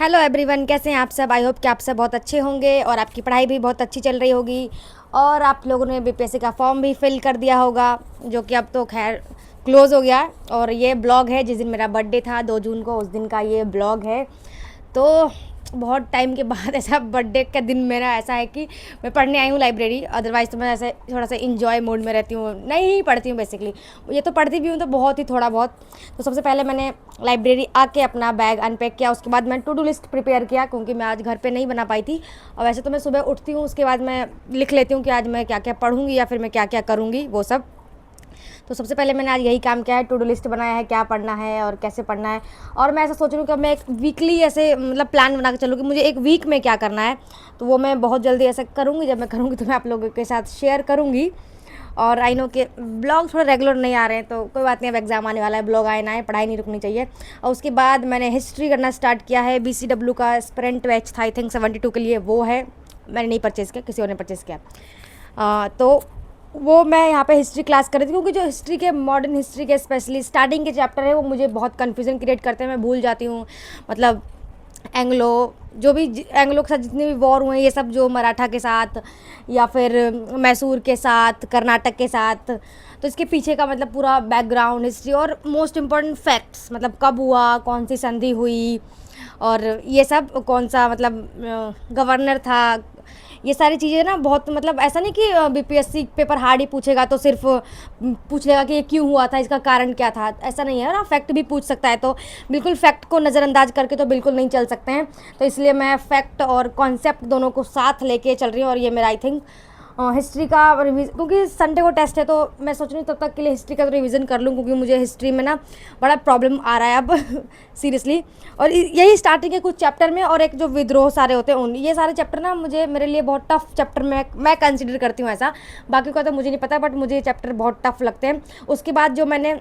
Hello everyone, कैसे हैं आप सब। आई होप कि आप सब बहुत अच्छे होंगे और आपकी पढ़ाई भी बहुत अच्छी चल रही होगी और आप लोगों ने बीपीएससी का फॉर्म भी फिल कर दिया होगा, जो कि अब तो खैर क्लोज़ हो गया है। और ये ब्लॉग है जिस दिन मेरा बर्थडे था 2 जून को, उस दिन का ये ब्लॉग है। तो बहुत टाइम के बाद ऐसा बर्थडे का दिन मेरा ऐसा है कि मैं पढ़ने आई हूँ लाइब्रेरी। अदरवाइज़ तो मैं ऐसे थोड़ा सा इंजॉय मोड में रहती हूँ, नहीं पढ़ती हूँ बेसिकली। ये तो पढ़ती भी हूँ तो बहुत ही थोड़ा बहुत। तो सबसे पहले मैंने लाइब्रेरी आके अपना बैग अनपैक किया, उसके बाद मैंने टू डू लिस्ट प्रिपेयर किया क्योंकि मैं आज घर पे नहीं बना पाई थी। और वैसे तो मैं सुबह उठती हूँ, उसके बाद मैं लिख लेती हूँ कि आज मैं क्या क्या पढ़ूँगी या फिर मैं क्या क्या करूँगी वो सब। तो सबसे पहले मैंने आज यही काम किया है, टू डू लिस्ट बनाया है, क्या पढ़ना है और कैसे पढ़ना है। और मैं ऐसा सोच रही हूँ कि मैं एक वीकली ऐसे मतलब प्लान बना के चलूँ कि मुझे एक वीक में क्या करना है। तो वो मैं बहुत जल्दी ऐसा करूँगी, जब मैं करूँगी तो मैं आप लोगों के साथ शेयर करूँगी। और आई नो कि ब्लॉग थोड़ा रेगुलर नहीं आ रहे हैं तो कोई बात नहीं, अब एग्ज़ाम आने वाला है, ब्लॉग आए ना आए, पढ़ाई नहीं रुकनी चाहिए। और उसके बाद मैंने हिस्ट्री करना स्टार्ट किया है। BCW का एस्पिरेंट बैच था आई थिंक 72 के लिए, वो है। मैंने नहीं परचेज़ किया, किसी और ने परचेज़ किया। तो वो मैं यहाँ पे हिस्ट्री क्लास कर रही थी क्योंकि जो हिस्ट्री के मॉडर्न हिस्ट्री के स्पेशली स्टार्टिंग के चैप्टर है वो मुझे बहुत कन्फ्यूज़न क्रिएट करते हैं, मैं भूल जाती हूँ। मतलब एंग्लो, जो भी एंग्लो के साथ जितने भी वॉर हुए, ये सब जो मराठा के साथ या फिर मैसूर के साथ, कर्नाटक के साथ, तो इसके पीछे का मतलब पूरा बैकग्राउंड हिस्ट्री और मोस्ट इम्पॉर्टेंट फैक्ट्स, मतलब कब हुआ, कौन सी संधि हुई और ये सब, कौन सा मतलब गवर्नर था, ये सारी चीज़ें ना बहुत, मतलब ऐसा नहीं कि बीपीएससी पेपर हार्ड ही पूछेगा तो सिर्फ पूछ लेगा कि ये क्यों हुआ था, इसका कारण क्या था। ऐसा नहीं है ना, फैक्ट भी पूछ सकता है। तो बिल्कुल फैक्ट को नज़रअंदाज करके तो बिल्कुल नहीं चल सकते हैं। तो इसलिए मैं फैक्ट और कॉन्सेप्ट दोनों को साथ लेके चल रही हूँ। और ये मेरा आई थिंक हिस्ट्री का रिवीज, क्योंकि संडे को टेस्ट है तो मैं सोच रही हूँ तब तक के लिए हिस्ट्री का तो रिवीजन कर लूँ, क्योंकि मुझे हिस्ट्री में ना बड़ा प्रॉब्लम आ रहा है अब सीरियसली। और यही स्टार्टिंग के कुछ चैप्टर में और एक जो विद्रोह सारे होते हैं उन, ये सारे चैप्टर ना मुझे, मेरे लिए बहुत टफ चैप्टर मैं कंसिडर करती हूँ ऐसा। बाकी का तो मुझे नहीं पता, बट मुझे ये चैप्टर बहुत टफ लगते हैं। उसके बाद जो मैंने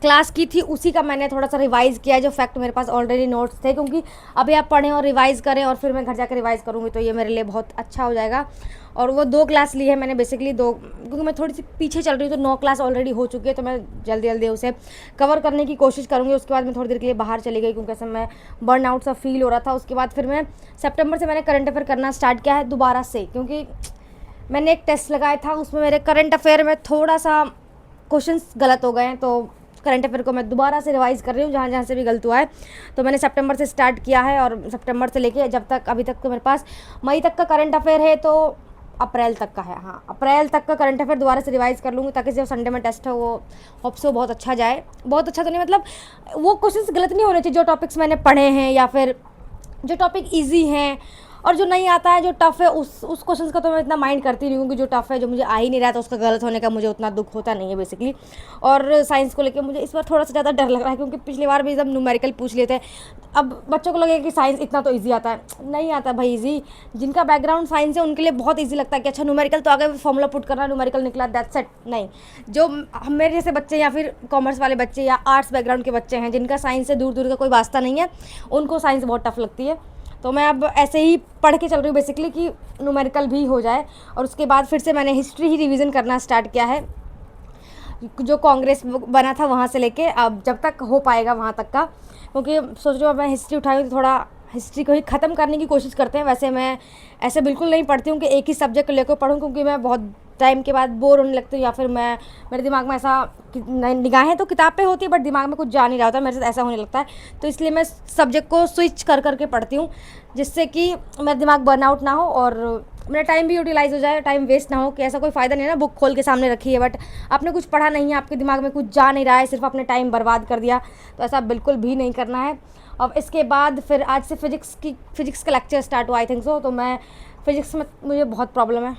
क्लास की थी उसी का मैंने थोड़ा सा रिवाइज़ किया है, जो फैक्ट मेरे पास ऑलरेडी नोट्स थे, क्योंकि अभी आप पढ़ें और रिवाइज़ करें और फिर मैं घर जाकर रिवाइज़ करूँगी तो ये मेरे लिए बहुत अच्छा हो जाएगा। और वो 2 क्लास ली है मैंने बेसिकली, 2, क्योंकि मैं थोड़ी सी पीछे चल रही हूँ तो 9 क्लास ऑलरेडी हो चुकी है, तो मैं जल्दी जल्दी उसे कवर करने की कोशिश करूँगी। उसके बाद मैं थोड़ी देर के लिए बाहर चली गई क्योंकि ऐसे मैं बर्न आउट सा फील हो रहा था। उसके बाद फिर मैं सितंबर से मैंने करंट अफेयर करना स्टार्ट किया है दोबारा से, क्योंकि मैंने एक टेस्ट लगाया था, उसमें मेरे करंट अफेयर में थोड़ा सा क्वेश्चंस गलत हो गए हैं। तो करंट अफेयर को मैं दोबारा से रिवाइज़ कर रही हूँ, जहाँ जहाँ से भी गलत हुआ है। तो मैंने सितंबर से स्टार्ट किया है और सितंबर से लेके जब तक, अभी तक तो मेरे पास मई तक का करंट अफेयर है, तो अप्रैल तक का है। हाँ, अप्रैल तक का करंट अफेयर दोबारा से रिवाइज़ कर लूँगी, ताकि जब संडे में टेस्ट है वो होप सो बहुत अच्छा जाए। बहुत अच्छा तो नहीं, मतलब वो क्वेश्चंस गलत नहीं होने चाहिए जो टॉपिक्स मैंने पढ़े हैं, या फिर जो टॉपिक ईजी हैं। और जो नहीं आता है, जो टफ़ है, उस क्वेश्चन का तो मैं इतना माइंड करती नहीं हूँ कि जो टफ़ है, जो मुझे आ ही नहीं रहा है, तो उसका गलत होने का मुझे उतना दुख होता नहीं है बेसिकली। और साइंस को लेके मुझे इस बार थोड़ा सा ज़्यादा डर लग रहा है, क्योंकि पिछली बार भी जब न्यूमेरिकल पूछ लेते हैं, अब बच्चों को लगेगा कि साइंस इतना तो ईजी आता है। नहीं आता भाई ईजी। जिनका बैकग्राउंड साइंस है उनके लिए बहुत ईजी लगता है कि अच्छा न्यूमेरिकल तो आगे फॉर्मूला पुट करना, न्यूमेरिकल निकला, दैट्स इट। नहीं, जो मेरे जैसे बच्चे या फिर कॉमर्स वाले बच्चे या आर्ट्स बैकग्राउंड के बच्चे हैं, जिनका साइंस से दूर दूर का कोई वास्ता नहीं है, उनको साइंस बहुत टफ लगती है। तो मैं अब ऐसे ही पढ़ के चल रही हूँ बेसिकली कि न्यूमेरिकल भी हो जाए। और उसके बाद फिर से मैंने हिस्ट्री ही रिवीजन करना स्टार्ट किया है, जो कांग्रेस बना था वहाँ से लेके अब जब तक हो पाएगा वहाँ तक का, क्योंकि सोच रही हूँ अब मैं हिस्ट्री उठाई तो थोड़ा हिस्ट्री को ही ख़त्म करने की कोशिश करते हैं। वैसे मैं ऐसे बिल्कुल नहीं पढ़ती हूँ कि एक ही सब्जेक्ट को लेकर पढ़ूँ, क्योंकि मैं बहुत टाइम के बाद बोर होने लगती हूँ, या फिर मेरे दिमाग में ऐसा निगाहें तो किताब पे होती है बट दिमाग में कुछ जा नहीं रहा होता, मेरे साथ ऐसा होने लगता है। तो इसलिए मैं सब्जेक्ट को स्विच कर करके पढ़ती हूँ, जिससे कि मेरा दिमाग बर्नआउट ना हो और मेरा टाइम भी यूटिलाइज़ हो जाए, टाइम वेस्ट ना हो। कि ऐसा कोई फ़ायदा नहीं है ना बुक खोल के सामने रखी है बट आपने कुछ पढ़ा नहीं है, आपके दिमाग में कुछ जा नहीं रहा है, सिर्फ आपने टाइम बर्बाद कर दिया। तो ऐसा बिल्कुल भी नहीं करना है। अब इसके बाद फिर आज से फ़िज़िक्स का लेक्चर स्टार्ट हुआ आई थिंक सो। तो मैं फ़िज़िक्स में मुझे बहुत प्रॉब्लम है।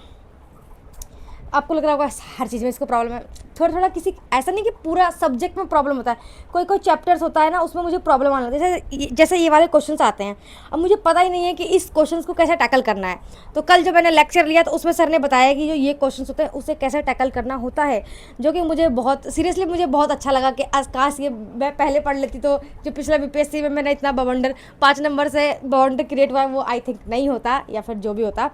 आपको लग रहा होगा हर चीज़ में इसको प्रॉब्लम है, थोड़ा थोड़ा किसी, ऐसा नहीं कि पूरा सब्जेक्ट में प्रॉब्लम होता है, कोई कोई चैप्टर्स होता है ना उसमें मुझे प्रॉब्लम आने लगती है। जैसे ये वाले क्वेश्चंस आते हैं, अब मुझे पता ही नहीं है कि इस क्वेश्चंस को कैसे टैकल करना है। तो कल जब मैंने लेक्चर लिया तो उसमें सर ने बताया कि जो ये क्वेश्चंस होते हैं उसे कैसे टैकल करना होता है, जो कि मुझे बहुत सीरियसली मुझे बहुत अच्छा लगा कि काश ये मैं पहले पढ़ लेती तो जो पिछला बीपीएससी में मैंने इतना बवंडर 5 नंबर से बवंडर क्रिएट हुआ है वो आई थिंक नहीं होता, या फिर जो भी होता।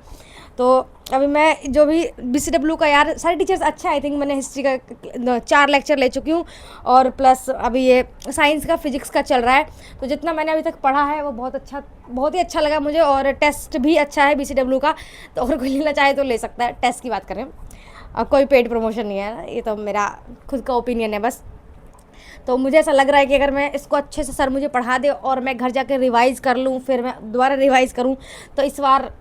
तो अभी मैं जो भी BCW का यार सारे टीचर्स अच्छे, आई थिंक मैंने हिस्ट्री का 4 लेक्चर ले चुकी हूँ और प्लस अभी ये साइंस का फिजिक्स का चल रहा है। तो जितना मैंने अभी तक पढ़ा है वो बहुत ही अच्छा लगा मुझे, और टेस्ट भी अच्छा है BCW का। तो अगर कोई लेना चाहे तो ले सकता है, टेस्ट की बात करें। और कोई पेड प्रमोशन नहीं है, ये तो मेरा खुद का ओपिनियन है बस। तो मुझे ऐसा लग रहा है कि अगर मैं इसको अच्छे से सर मुझे पढ़ा दे और मैं घर जाकर रिवाइज़ कर लूँ, फिर मैं दोबारा रिवाइज़ करूँ, तो इस बार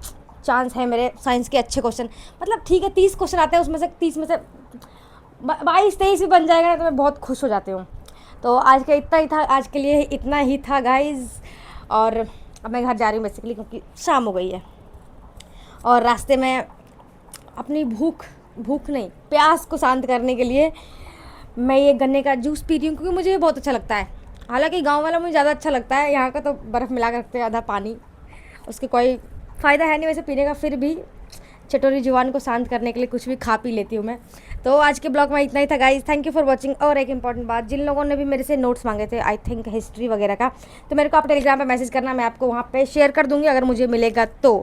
चांस है मेरे साइंस के अच्छे क्वेश्चन, मतलब ठीक है 30 क्वेश्चन आते हैं, उसमें से 30 में से 22-23 भी बन जाएगा तो मैं बहुत खुश हो जाती हूँ। तो आज का इतना ही था, आज के लिए इतना ही था गाइज़। और अब मैं घर जा रही हूँ बेसिकली, क्योंकि शाम हो गई है और रास्ते में अपनी भूख नहीं, प्यास को शांत करने के लिए मैं ये गन्ने का जूस पी रही हूँ, क्योंकि मुझे ये बहुत अच्छा लगता है। हालांकि गांव वाला मुझे ज़्यादा अच्छा लगता है, यहाँ का तो बर्फ़ मिला कर रखते हैं आधा पानी, उसके कोई फ़ायदा है नहीं वैसे पीने का, फिर भी चटोरी जुबान को शांत करने के लिए कुछ भी खा पी लेती हूँ मैं। तो आज के ब्लॉग में इतना ही था guys, thank you for watching. और एक इंपॉर्टेंट बात, जिन लोगों ने भी मेरे से नोट्स मांगे थे आई थिंक हिस्ट्री वगैरह का, तो मेरे को आप टेलीग्राम पे मैसेज करना, मैं आपको वहाँ पे शेयर कर दूँगी अगर मुझे मिलेगा तो,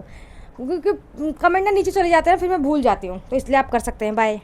क्योंकि कमेंट ना नीचे चले जाते हैं फिर मैं भूल जाती हूँ, तो इसलिए आप कर सकते हैं। बाय।